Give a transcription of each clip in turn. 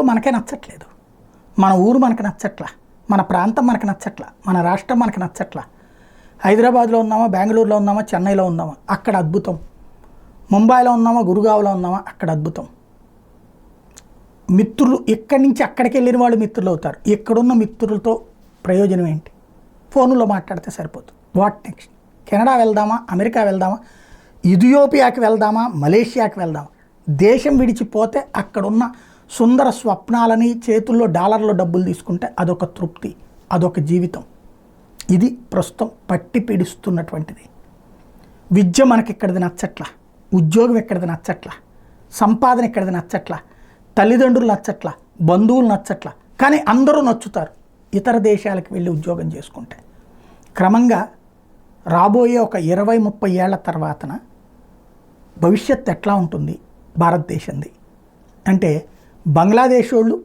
మనకే నచ్చట్లేదు. మన ఊరు మనకు నచ్చట్లా, మన ప్రాంతం మనకు నచ్చట్లా, మన రాష్ట్రం మనకు నచ్చట్లా. హైదరాబాద్లో ఉన్నామా, బెంగళూరులో ఉన్నామా, చెన్నైలో ఉన్నామా అక్కడ అద్భుతం, ముంబైలో ఉన్నామా, గురుగావ్లో ఉన్నామా అక్కడ అద్భుతం. మిత్రులు ఇక్కడి నుంచి అక్కడికి వెళ్ళిన వాళ్ళు మిత్రులు అవుతారు. ఇక్కడున్న మిత్రులతో ప్రయోజనం ఏంటి? ఫోన్లో మాట్లాడితే సరిపోతుంది. What next? కెనడా వెళ్దామా, అమెరికా వెళ్దామా, ఇథియోపియాకి వెళ్దామా, మలేషియాకి వెళ్దామా? దేశం విడిచిపోతే అక్కడున్న సుందర స్వప్నాలని చేతుల్లో డాలర్లో డబ్బులు తీసుకుంటే అదొక తృప్తి, అదొక జీవితం. ఇది ప్రస్తుతం పట్టి పీడిస్తున్నటువంటిది. విద్య మనకి ఇక్కడిది నచ్చట్లా, ఉద్యోగం ఇక్కడిది నచ్చట్లా, సంపాదన ఇక్కడిది నచ్చట్లా, తల్లిదండ్రులు నచ్చట్లా, బంధువులు నచ్చట్లా. కానీ అందరూ నచ్చుతారు ఇతర దేశాలకు వెళ్ళి ఉద్యోగం చేసుకుంటే. క్రమంగా రాబోయే ఒక 20-30 ఏళ్ల తర్వాతన భవిష్యత్తు ఎట్లా ఉంటుంది భారతదేశంది అంటే, బంగ్లాదేశ్ వాళ్ళు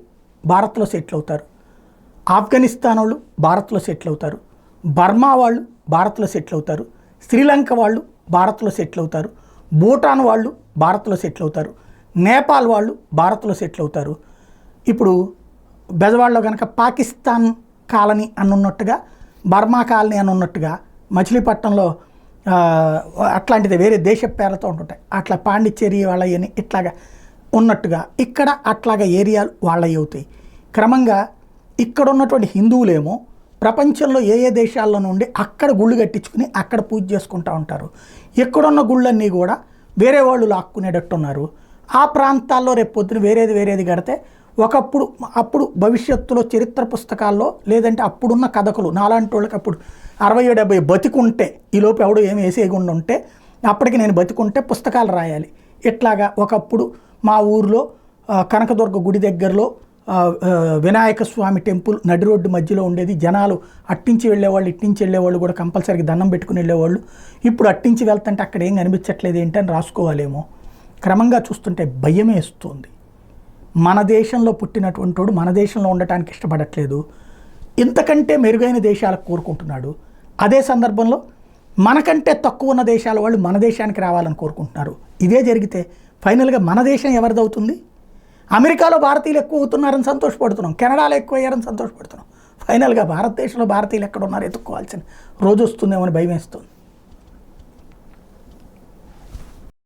భారత్లో సెటిల్ అవుతారు, ఆఫ్ఘనిస్తాన్ వాళ్ళు భారత్లో సెటిల్ అవుతారు, బర్మా వాళ్ళు భారత్లో సెటిల్ అవుతారు, శ్రీలంక వాళ్ళు భారత్లో సెటిల్ అవుతారు, భూటాన్ వాళ్ళు భారత్లో సెటిల్ అవుతారు, నేపాల్ వాళ్ళు భారత్లో సెటిల్ అవుతారు. ఇప్పుడు బెజవాడలో కనుక పాకిస్తాన్ కాలనీ అనున్నట్టుగా, బర్మా కాలనీ అనున్నట్టుగా, మచిలీపట్నంలో అట్లాంటిది వేరే దేశ పేర్లతో ఉంటుంటాయి. అట్లా పాండిచ్చేరి వాళ్ళని ఇట్లాగా ఉన్నట్టుగా ఇక్కడ అట్లాగా ఏరియాలు వాళ్ళవి అవుతాయి. క్రమంగా ఇక్కడ ఉన్నటువంటి హిందువులేమో ప్రపంచంలో ఏ ఏ దేశాల్లో నుండి అక్కడ గుళ్ళు కట్టించుకుని అక్కడ పూజ చేసుకుంటూ ఉంటారు. ఇక్కడున్న గుళ్ళన్నీ కూడా వేరే వాళ్ళు లాక్కునేటట్టున్నారు. ఆ ప్రాంతాల్లో రేపు పొద్దున వేరేది కడితే అప్పుడు భవిష్యత్తులో చరిత్ర పుస్తకాల్లో లేదంటే అప్పుడున్న కథకులు నాలాంటి వాళ్ళకి అప్పుడు 60-70 బతికుంటే, ఈలోపు ఎవడు ఏమి వేసేయకుండా ఉంటే అప్పటికి నేను బతికుంటే పుస్తకాలు రాయాలి. ఇట్లాగా ఒకప్పుడు మా ఊరిలో కనకదుర్గ గుడి దగ్గరలో వినాయక స్వామి టెంపుల్ నడి రోడ్డు మధ్యలో ఉండేది. జనాలు అట్టించి వెళ్ళేవాళ్ళు, ఇట్టించి వెళ్ళేవాళ్ళు కూడా కంపల్సరీగా దండం పెట్టుకుని వెళ్ళేవాళ్ళు. ఇప్పుడు అట్టించి వెళ్తుంటే అక్కడ ఏం కనిపించట్లేదు ఏంటని రాసుకోవాలేమో. క్రమంగా చూస్తుంటే భయమే వేస్తుంది. మన దేశంలో పుట్టినటువంటి వాడు మన దేశంలో ఉండటానికి ఇష్టపడట్లేదు, ఇంతకంటే మెరుగైన దేశాలకు కోరుకుంటున్నాడు. అదే సందర్భంలో మనకంటే తక్కువ ఉన్న దేశాల వాళ్ళు మన దేశానికి రావాలని కోరుకుంటున్నారు. ఇదే జరిగితే ఫైనల్గా మన దేశం ఎవరిదవుతుంది? అమెరికాలో భారతీయులు ఎక్కువ అవుతున్నారని సంతోషపడుతున్నాం, కెనడాలో ఎక్కువ అయ్యారని సంతోషపడుతున్నాం. ఫైనల్గా భారతదేశంలో భారతీయులు ఎక్కడ ఉన్నారు ఎత్తుక్కోవాల్సిన రోజు వస్తుందేమో అని భయం వేస్తుంది.